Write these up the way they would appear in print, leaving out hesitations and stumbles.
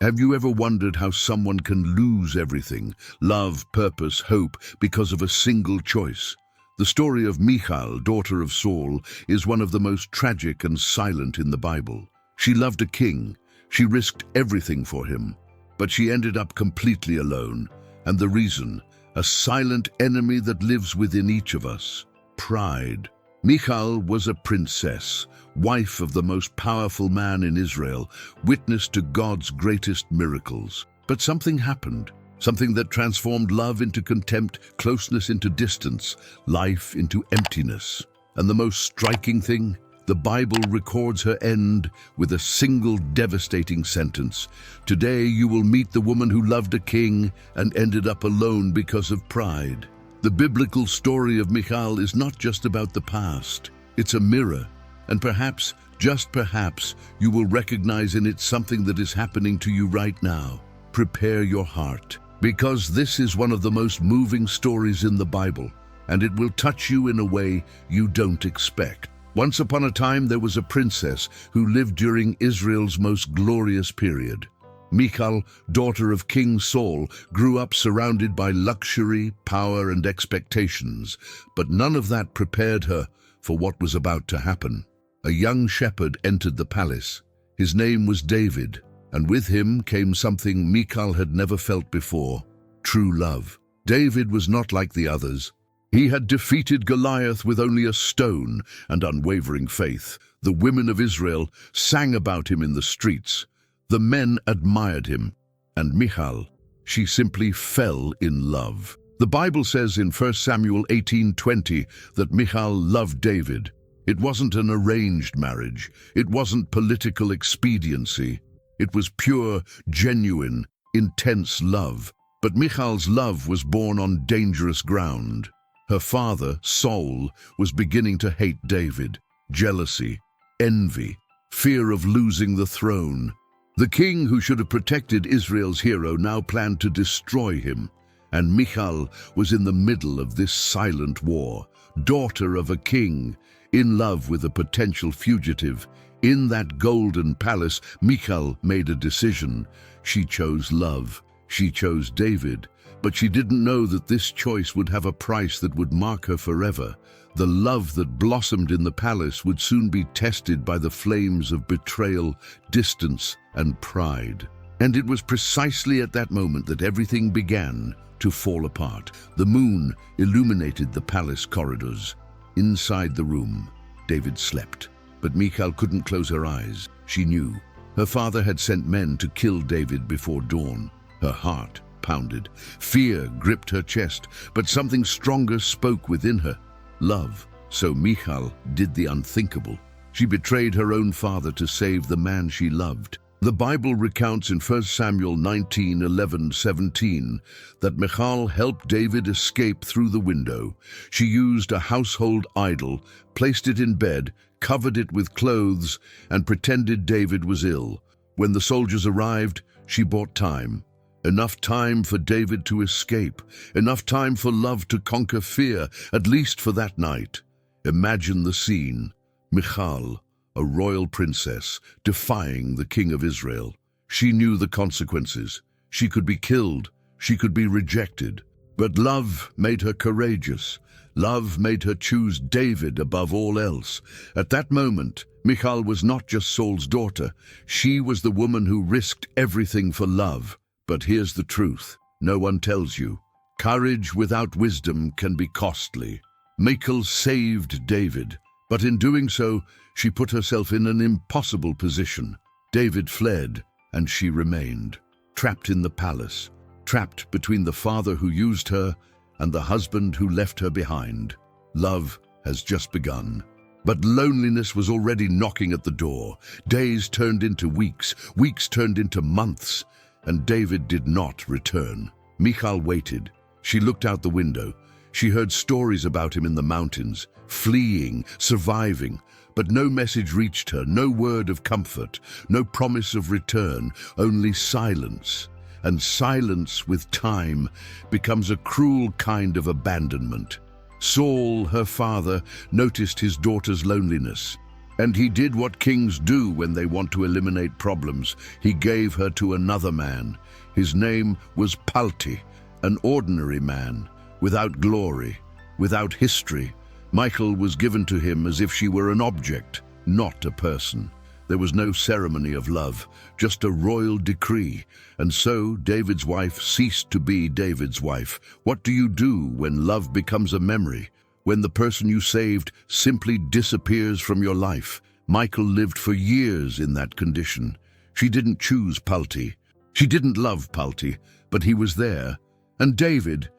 Have you ever wondered how someone can lose everything, love, purpose, hope, because of a single choice? The story of Michal, daughter of Saul, is one of the most tragic and silent in the Bible. She loved a king. She risked everything for him. But she ended up completely alone. And the reason? A silent enemy that lives within each of us. Pride. Michal was a princess, wife of the most powerful man in Israel, witness to God's greatest miracles. But something happened, something that transformed love into contempt, closeness into distance, life into emptiness. And the most striking thing, the Bible records her end with a single devastating sentence. Today you will meet the woman who loved a king and ended up alone because of pride. The biblical story of Michal is not just about the past. It's a mirror, and perhaps, just perhaps, you will recognize in it something that is happening to you right now. Prepare your heart, because this is one of the most moving stories in the Bible, and it will touch you in a way you don't expect. Once upon a time, there was a princess who lived during Israel's most glorious period. Michal, daughter of King Saul, grew up surrounded by luxury, power, and expectations, but none of that prepared her for what was about to happen. A young shepherd entered the palace. His name was David, and with him came something Michal had never felt before: true love. David was not like the others. He had defeated Goliath with only a stone and unwavering faith. The women of Israel sang about him in the streets. The men admired him, and Michal, she simply fell in love. The Bible says in 1 Samuel 18:20 that Michal loved David. It wasn't an arranged marriage. It wasn't political expediency. It was pure, genuine, intense love. But Michal's love was born on dangerous ground. Her father, Saul, was beginning to hate David. Jealousy, envy, fear of losing the throne. The king who should have protected Israel's hero now planned to destroy him, and Michal was in the middle of this silent war, daughter of a king, in love with a potential fugitive. In that golden palace, Michal made a decision. She chose love. She chose David, but she didn't know that this choice would have a price that would mark her forever. The love that blossomed in the palace would soon be tested by the flames of betrayal, distance, and pride. And it was precisely at that moment that everything began to fall apart. The moon illuminated the palace corridors. Inside the room, David slept. But Michal couldn't close her eyes. She knew. Her father had sent men to kill David before dawn. Her heart pounded. Fear gripped her chest, but something stronger spoke within her. Love. So Michal did the unthinkable. She betrayed her own father to save the man she loved. The Bible recounts in 1 Samuel 19:11-17 that Michal helped David escape through the window. She used a household idol, placed it in bed, covered it with clothes, and pretended David was ill. When the soldiers arrived, she bought time. Enough time for David to escape, enough time for love to conquer fear, at least for that night. Imagine the scene. Michal, a royal princess, defying the king of Israel. She knew the consequences. She could be killed. She could be rejected. But love made her courageous. Love made her choose David above all else. At that moment, Michal was not just Saul's daughter. She was the woman who risked everything for love. But here's the truth. No one tells you. Courage without wisdom can be costly. Michal saved David, but in doing so, she put herself in an impossible position. David fled, and she remained, trapped in the palace, trapped between the father who used her and the husband who left her behind. Love has just begun. But loneliness was already knocking at the door. Days turned into weeks, weeks turned into months, and David did not return. Michal waited. She looked out the window. She heard stories about him in the mountains, fleeing, surviving, but no message reached her, no word of comfort, no promise of return, only silence. And silence with time becomes a cruel kind of abandonment. Saul, her father, noticed his daughter's loneliness. And he did what kings do when they want to eliminate problems. He gave her to another man. His name was Palti, an ordinary man, without glory, without history. Michal was given to him as if she were an object, not a person. There was no ceremony of love, just a royal decree. And so David's wife ceased to be David's wife. What do you do when love becomes a memory? When the person you saved simply disappears from your life? Michal lived for years in that condition. She didn't choose Palti. She didn't love Palti, but he was there. And David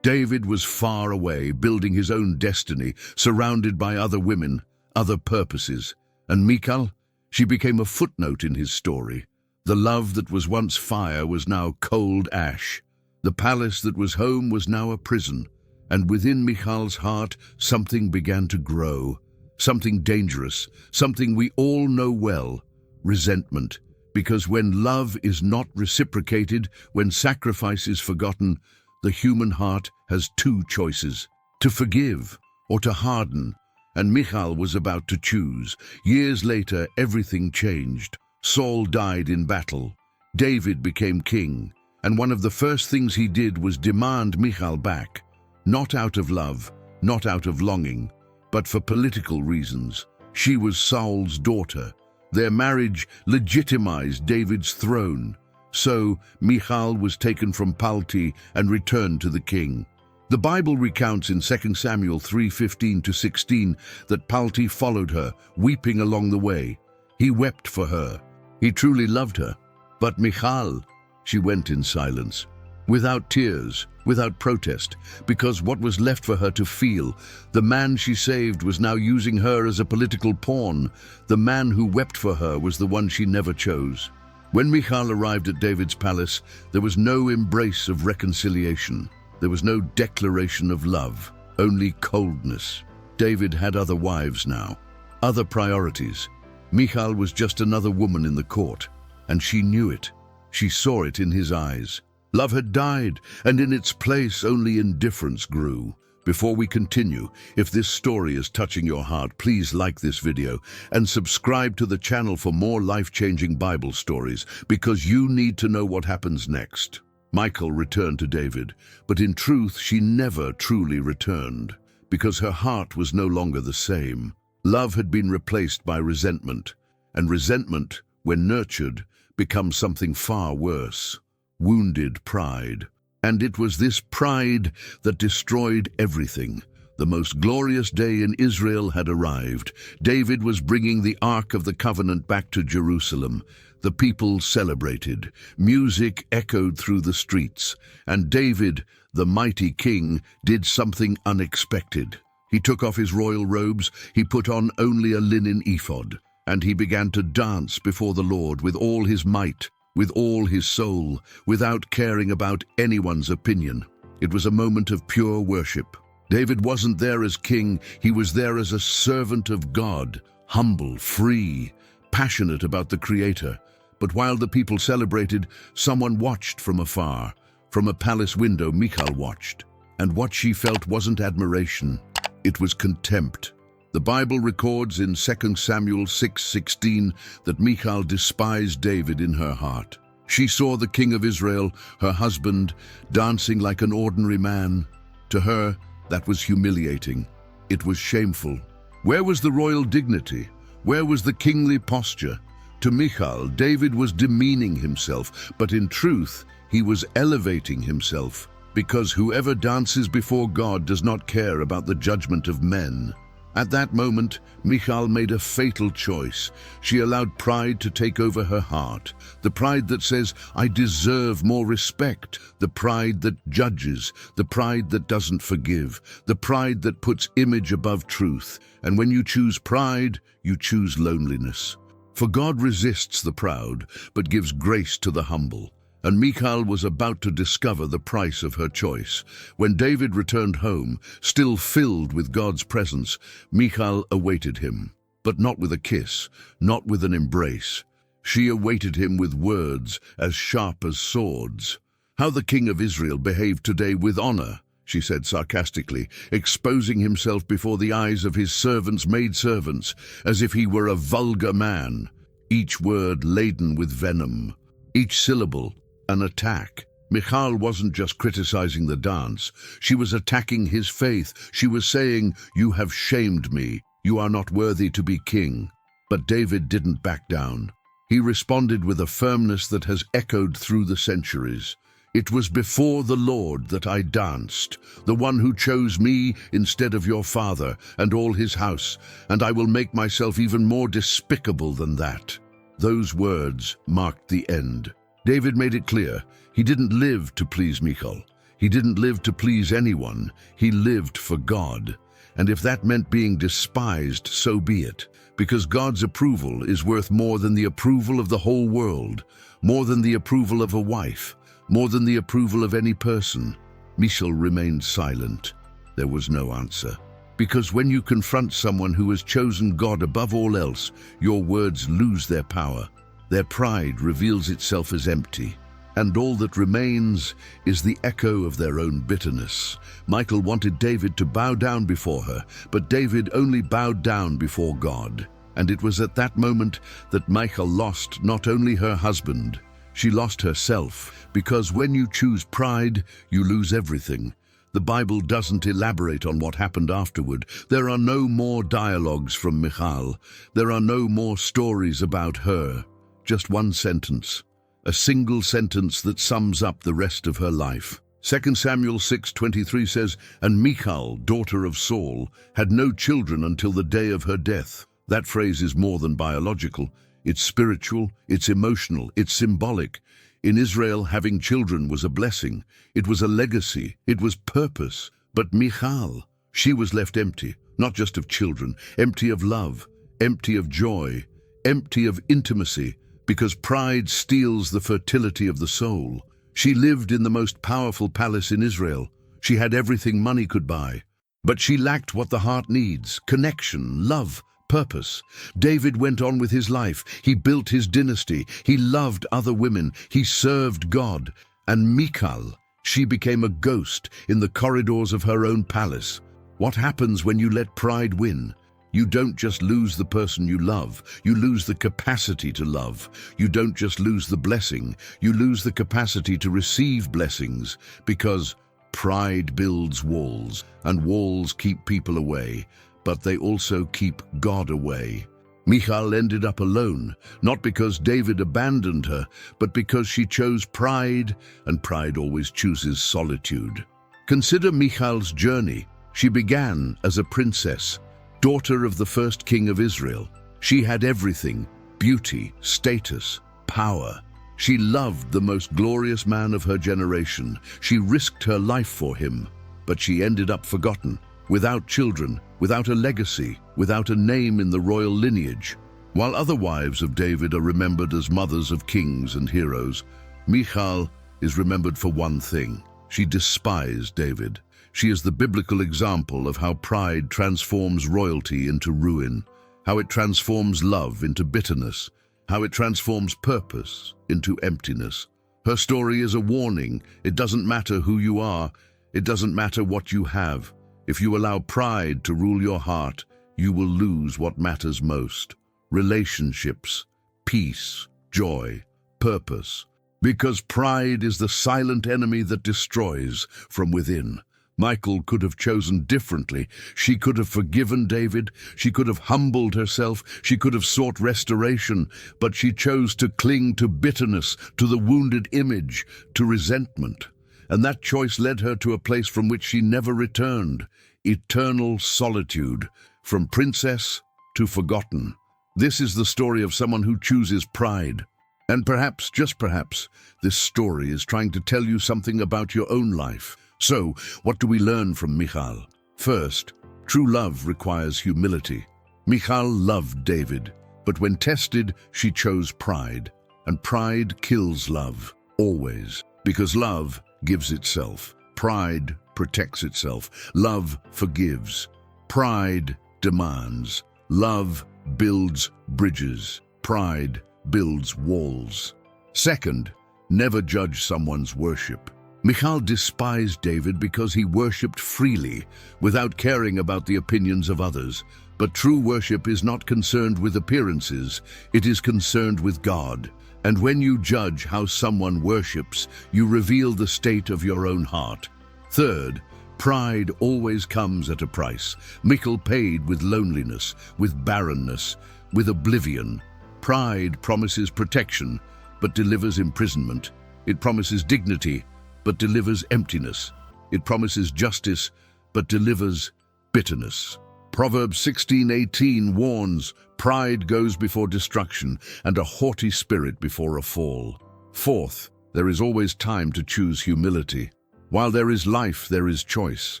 was far away, building his own destiny, surrounded by other women, other purposes. And Michal, she became a footnote in his story. The love that was once fire was now cold ash. The palace that was home was now a prison. And within Michal's heart, something began to grow. Something dangerous, something we all know well: resentment. Because when love is not reciprocated, when sacrifice is forgotten, the human heart has two choices: to forgive or to harden. And Michal was about to choose. Years later, everything changed. Saul died in battle. David became king. And one of the first things he did was demand Michal back. Not out of love, not out of longing, but for political reasons. She was Saul's daughter. Their marriage legitimized David's throne. So Michal was taken from Palti and returned to the king. The Bible recounts in 2 Samuel 3:15-16 that Palti followed her, weeping along the way. He wept for her. He truly loved her. But Michal, she went in silence, without tears, without protest, because what was left for her to feel? The man she saved was now using her as a political pawn. The man who wept for her was the one she never chose. When Michal arrived at David's palace, there was no embrace of reconciliation. There was no declaration of love, only coldness. David had other wives now, other priorities. Michal was just another woman in the court, and she knew it. She saw it in his eyes. Love had died, and in its place only indifference grew. Before we continue, if this story is touching your heart, please like this video and subscribe to the channel for more life-changing Bible stories, because you need to know what happens next. Michal returned to David, but in truth she never truly returned, because her heart was no longer the same. Love had been replaced by resentment, and resentment, when nurtured, becomes something far worse: wounded pride. And it was this pride that destroyed everything. The most glorious day in Israel had arrived. David was bringing the Ark of the Covenant back to Jerusalem. The people celebrated. Music echoed through the streets. And David, the mighty king, did something unexpected. He took off his royal robes. He put on only a linen ephod. And he began to dance before the Lord with all his might, with all his soul, without caring about anyone's opinion. It was a moment of pure worship. David wasn't there as king, he was there as a servant of God, humble, free, passionate about the Creator. But while the people celebrated, someone watched from afar. From a palace window, Michal watched. And what she felt wasn't admiration, it was contempt. The Bible records in 2 Samuel 6:16 that Michal despised David in her heart. She saw the king of Israel, her husband, dancing like an ordinary man. To her, that was humiliating. It was shameful. Where was the royal dignity? Where was the kingly posture? To Michal, David was demeaning himself, but in truth, he was elevating himself, because whoever dances before God does not care about the judgment of men. At that moment, Michal made a fatal choice. She allowed pride to take over her heart. The pride that says, I deserve more respect. The pride that judges. The pride that doesn't forgive. The pride that puts image above truth. And when you choose pride, you choose loneliness. For God resists the proud, but gives grace to the humble. And Michal was about to discover the price of her choice. When David returned home, still filled with God's presence, Michal awaited him, but not with a kiss, not with an embrace. She awaited him with words as sharp as swords. How the king of Israel behaved today with honor. she said sarcastically, exposing himself before the eyes of his servants' maidservants, as if he were a vulgar man, each word laden with venom, each syllable an attack. Michal wasn't just criticizing the dance, she was attacking his faith. She was saying, "You have shamed me, you are not worthy to be king." But David didn't back down. He responded with a firmness that has echoed through the centuries. "It was before the Lord that I danced, the one who chose me instead of your father and all his house, and I will make myself even more despicable than that." Those words marked the end. David made it clear, he didn't live to please Michal. He didn't live to please anyone. He lived for God. And if that meant being despised, so be it. Because God's approval is worth more than the approval of the whole world, more than the approval of a wife, more than the approval of any person. Michal remained silent. There was no answer. Because when you confront someone who has chosen God above all else, your words lose their power. Their pride reveals itself as empty, and all that remains is the echo of their own bitterness. Michal wanted David to bow down before her, but David only bowed down before God. And it was at that moment that Michal lost not only her husband, she lost herself, because when you choose pride, you lose everything. The Bible doesn't elaborate on what happened afterward. There are no more dialogues from Michal. There are no more stories about her. Just one sentence, a single sentence that sums up the rest of her life. 2 Samuel 6:23 says, "And Michal, daughter of Saul, had no children until the day of her death." That phrase is more than biological. It's spiritual, it's emotional, it's symbolic. In Israel, having children was a blessing. It was a legacy. It was purpose. But Michal, she was left empty, not just of children, empty of love, empty of joy, empty of intimacy, because pride steals the fertility of the soul. She lived in the most powerful palace in Israel. She had everything money could buy. But she lacked what the heart needs: connection, love, purpose. David went on with his life. He built his dynasty. He loved other women. He served God. And Michal, she became a ghost in the corridors of her own palace. What happens when you let pride win? You don't just lose the person you love, you lose the capacity to love. You don't just lose the blessing, you lose the capacity to receive blessings, because pride builds walls, and walls keep people away, but they also keep God away. Michal ended up alone, not because David abandoned her, but because she chose pride, and pride always chooses solitude. Consider Michal's journey. She began as a princess, daughter of the first king of Israel. She had everything: beauty, status, power. She loved the most glorious man of her generation. She risked her life for him, but she ended up forgotten, without children, without a legacy, without a name in the royal lineage. While other wives of David are remembered as mothers of kings and heroes, Michal is remembered for one thing: she despised David. She is the biblical example of how pride transforms royalty into ruin, how it transforms love into bitterness, how it transforms purpose into emptiness. Her story is a warning. It doesn't matter who you are. It doesn't matter what you have. If you allow pride to rule your heart, you will lose what matters most: relationships, peace, joy, purpose. Because pride is the silent enemy that destroys from within. Michal could have chosen differently. She could have forgiven David. She could have humbled herself. She could have sought restoration. But she chose to cling to bitterness, to the wounded image, to resentment. And that choice led her to a place from which she never returned: eternal solitude, from princess to forgotten. This is the story of someone who chooses pride. And perhaps, just perhaps, this story is trying to tell you something about your own life. So, what do we learn from Michal? First, true love requires humility. Michal loved David, but when tested, she chose pride. And pride kills love, always. Because love gives itself. Pride protects itself. Love forgives. Pride demands. Love builds bridges. Pride builds walls. Second, never judge someone's worship. Michal despised David because he worshipped freely, without caring about the opinions of others. But true worship is not concerned with appearances, it is concerned with God. And when you judge how someone worships, you reveal the state of your own heart. Third, pride always comes at a price. Michal paid with loneliness, with barrenness, with oblivion. Pride promises protection, but delivers imprisonment. It promises dignity, but delivers emptiness. It promises justice, but delivers bitterness. Proverbs 16:18 warns, pride goes before destruction, and a haughty spirit before a fall. Fourth, there is always time to choose humility. While there is life, there is choice.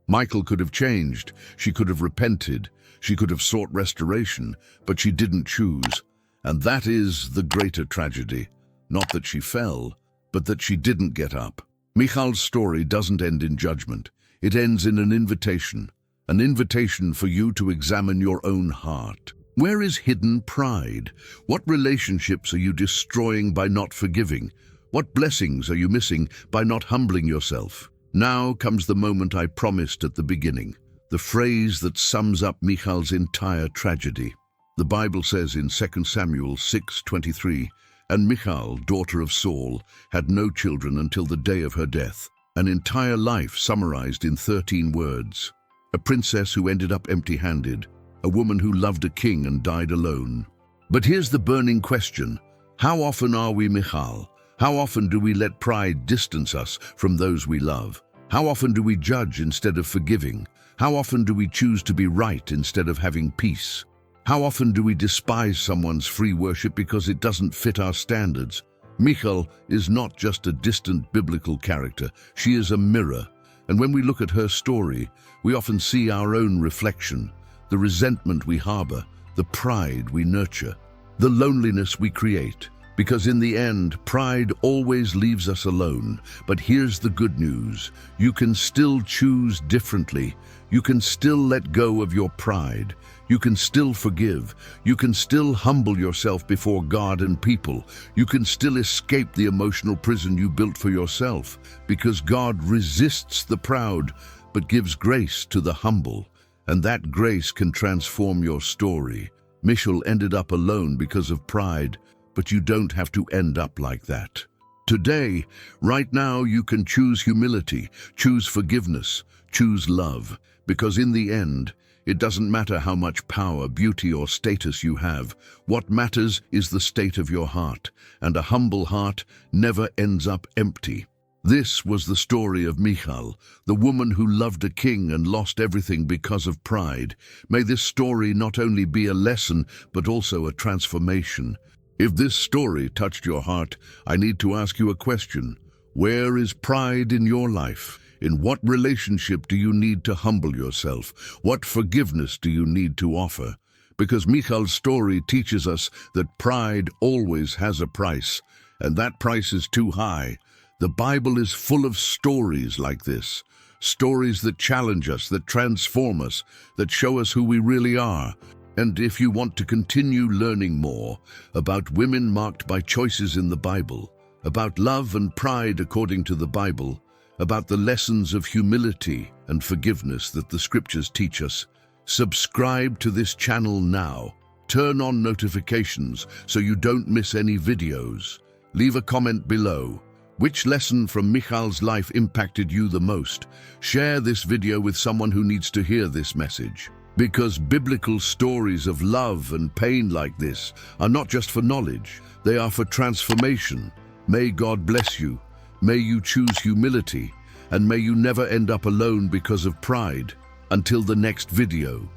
Michal could have changed, she could have repented, she could have sought restoration, but she didn't choose. And that is the greater tragedy. Not that she fell, but that she didn't get up. Michal's story doesn't end in judgment. It ends in an invitation for you to examine your own heart. Where is hidden pride? What relationships are you destroying by not forgiving? What blessings are you missing by not humbling yourself? Now comes the moment I promised at the beginning, the phrase that sums up Michal's entire tragedy. The Bible says in 2 Samuel 6:23, "And Michal, daughter of Saul, had no children until the day of her death." An entire life summarized in 13 words. A princess who ended up empty-handed, a woman who loved a king and died alone. But here's the burning question. How often are we Michal? How often do we let pride distance us from those we love? How often do we judge instead of forgiving? How often do we choose to be right instead of having peace? How often do we despise someone's free worship because it doesn't fit our standards? Michal is not just a distant biblical character, she is a mirror. And when we look at her story, we often see our own reflection, the resentment we harbor, the pride we nurture, the loneliness we create. Because in the end, pride always leaves us alone. But here's the good news. You can still choose differently. You can still let go of your pride. You can still forgive. You can still humble yourself before God and people. You can still escape the emotional prison you built for yourself. Because God resists the proud, but gives grace to the humble. And that grace can transform your story. Michal ended up alone because of pride, but you don't have to end up like that. Today, right now, you can choose humility, choose forgiveness, choose love. Because in the end, it doesn't matter how much power, beauty, or status you have. What matters is the state of your heart, and a humble heart never ends up empty. This was the story of Michal, the woman who loved a king and lost everything because of pride. May this story not only be a lesson, but also a transformation. If this story touched your heart, I need to ask you a question. Where is pride in your life? In what relationship do you need to humble yourself? What forgiveness do you need to offer? Because Michal's story teaches us that pride always has a price, and that price is too high. The Bible is full of stories like this, stories that challenge us, that transform us, that show us who we really are. And if you want to continue learning more about women marked by choices in the Bible, about love and pride according to the Bible, about the lessons of humility and forgiveness that the scriptures teach us, subscribe to this channel now. Turn on notifications so you don't miss any videos. Leave a comment below. Which lesson from Michal's life impacted you the most? Share this video with someone who needs to hear this message. Because biblical stories of love and pain like this are not just for knowledge, they are for transformation. May God bless you. May you choose humility, and may you never end up alone because of pride. Until the next video.